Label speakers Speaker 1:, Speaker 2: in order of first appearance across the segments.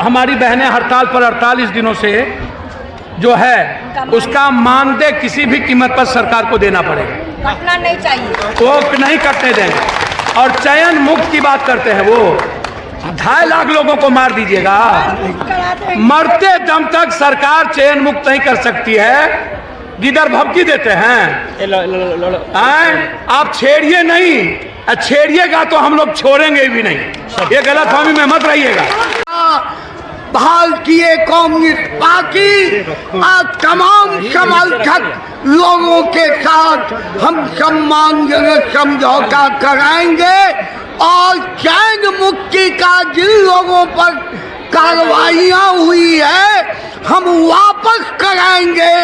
Speaker 1: हमारी बहनें हड़ताल पर 48 दिनों से जो है उसका मानदेय किसी भी कीमत पर सरकार को देना पड़ेगा।
Speaker 2: कटना नहीं चाहिए,
Speaker 1: वो नहीं कटने देंगे। और चयन मुक्त की बात करते हैं, वो 2.5 लाख लोगों को मार दीजिएगा, मरते दम तक सरकार चयन मुक्त नहीं कर सकती है। गिदर भभकी देते हैं, आप छेड़िए नहीं, छेड़िएगा तो हम लोग छोड़ेंगे भी नहीं, ये गलतफहमी में मत रहिएगा।
Speaker 3: भारतीय कम्युनिस्ट पार्टी आज तमाम समर्थक लोगों के साथ हम सम्मानजनक समझौता कराएंगे और चयन मुक्ति का जिन लोगों पर कार्रवाइयाँ हुई है हम वापस कराएंगे।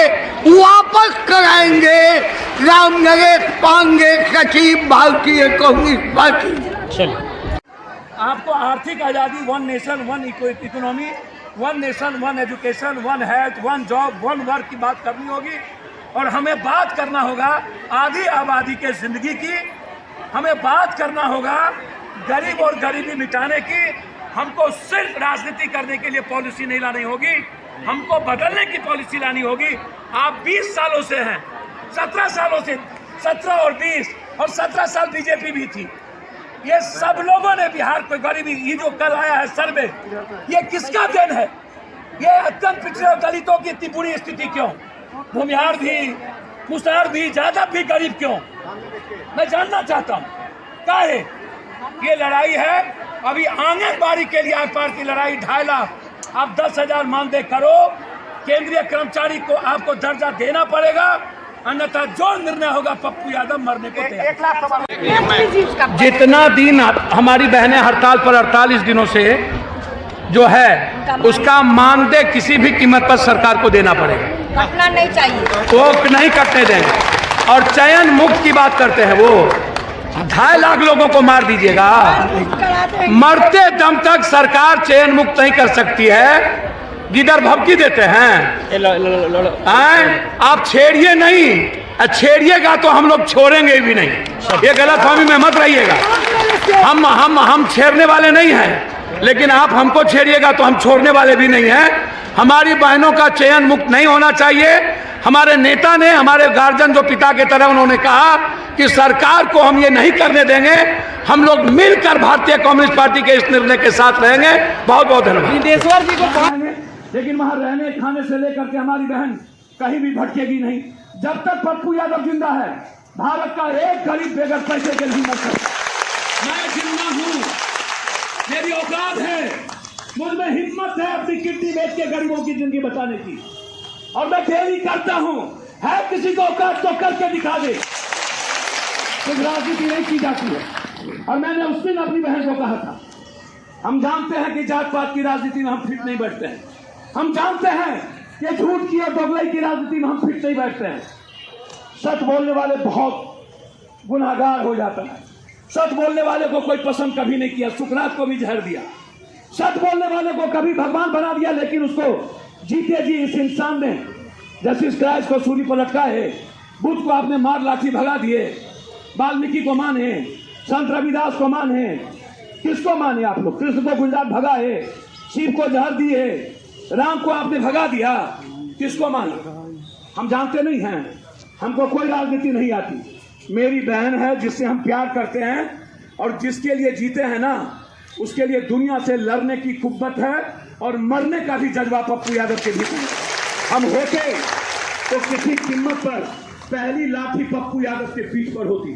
Speaker 3: राम नरेश पांडे, सचिव, भारतीय कम्युनिस्ट पार्टी।
Speaker 1: आपको आर्थिक आज़ादी, 1 nation 1 economy, 1 nation 1 education, 1 health, 1 job, 1 work की बात करनी होगी। और हमें बात करना होगा आधी आबादी के ज़िंदगी की, हमें बात करना होगा गरीब और गरीबी मिटाने की। हमको सिर्फ राजनीति करने के लिए पॉलिसी नहीं लानी होगी, हमको बदलने की पॉलिसी लानी होगी। आप 20 सालों से हैं, 17 सालों से, 17 और 20 और 17 साल बीजेपी भी थी। ये सब लोगों ने बिहार को गरीबी, ये जो कल आया है सर्वे, ये किसका देन है? ये अत्यंत पिछड़े और दलितों की इतनी बुरी स्थिति क्यों? भूमिहार भी, मुसहर भी, ज्यादा भी गरीब क्यों? मैं जानना चाहता हूँ क्या है ये लड़ाई है। अभी आंगनबाड़ी के लिए आप पार की लड़ाई 2.5 लाख, आप 10,000 मानदेय करो, केंद्रीय कर्मचारी को आपको दर्जा देना पड़ेगा, अन्यथा जो निर्णय होगा पप्पू यादव मरने को तैयार। जितना दिन हमारी बहनें हड़ताल पर 48 दिनों से जो है उसका मानदेय किसी भी कीमत पर सरकार को देना पड़ेगा।
Speaker 2: कटना नहीं चाहिए,
Speaker 1: वो नहीं कटने देंगे। और चयन मुक्त की बात करते हैं, वो 2.5 लाख लोगों को मार दीजिएगा, मरते दम तक सरकार चयन मुक्त नहीं कर सकती है। गिदर भभकी देते हैं, आप छेड़िए नहीं, छेड़िएगा तो हम लोग छोड़ेंगे भी नहीं, ये गलतफहमी में मत रहिएगा। हम छेड़ने वाले नहीं हैं, लेकिन आप हमको छेड़िएगा तो हम छोड़ने वाले भी नहीं हैं। हमारी बहनों का चयन मुक्त नहीं होना चाहिए। हमारे नेता ने, हमारे गार्जियन जो पिता की तरह, उन्होंने कहा कि सरकार को हम ये नहीं करने देंगे, हम लोग मिलकर भारतीय कम्युनिस्ट पार्टी के इस निर्णय के साथ रहेंगे। बहुत बहुत धन्यवाद।
Speaker 4: निदेश्वर जी को
Speaker 1: लेकिन वहां रहने खाने से लेकर के हमारी बहन कहीं भी भटकेगी नहीं। जब तक पप्पू यादव जिंदा है, भारत का एक गरीब बेगर पैसे के लिए मर सकता। मैं जिंदा हूं, मेरी औकात है, मुझ में हिम्मत है अपनी किडनी बेच के गरीबों की जिंदगी बचाने की, और मैं डेली करता हूं। है किसी को औकात तो करके दिखा दे। कुछ राजनीति नहीं की जाती है। और मैंने उस दिन अपनी बहन को कहा था, हम जानते हैं कि जात पात की राजनीति में हम फिट नहीं बैठते हैं, हम जानते हैं कि झूठ की और दोगलाई की राजनीति में हम फिट नहीं बैठते हैं। सच बोलने वाले बहुत गुनाहगार हो जाता है। सच बोलने वाले को कोई पसंद कभी नहीं किया, सुकरात को भी जहर दिया। सच बोलने वाले को कभी भगवान बना दिया, लेकिन उसको जीते जी इस इंसान ने जस्टिस क्राइस्ट को सूली पर लटका है। बुद्ध को आपने मार लाठी भगा दिए, वाल्मीकि को माने, संत रविदास को माने, किसको माने आप लोग? कृष्ण को गुजरात भगा है, शिव को जहर दिए, राम को आपने भगा दिया, किसको माना? हम जानते नहीं हैं, हमको कोई राजनीति नहीं आती। मेरी बहन है जिससे हम प्यार करते हैं और जिसके लिए जीते हैं ना, उसके लिए दुनिया से लड़ने की कुव्वत है और मरने का भी जज्बा पप्पू यादव के भीतर है। हम होते तो किसी कीमत पर पहली लाठी पप्पू यादव के पीठ पर होती।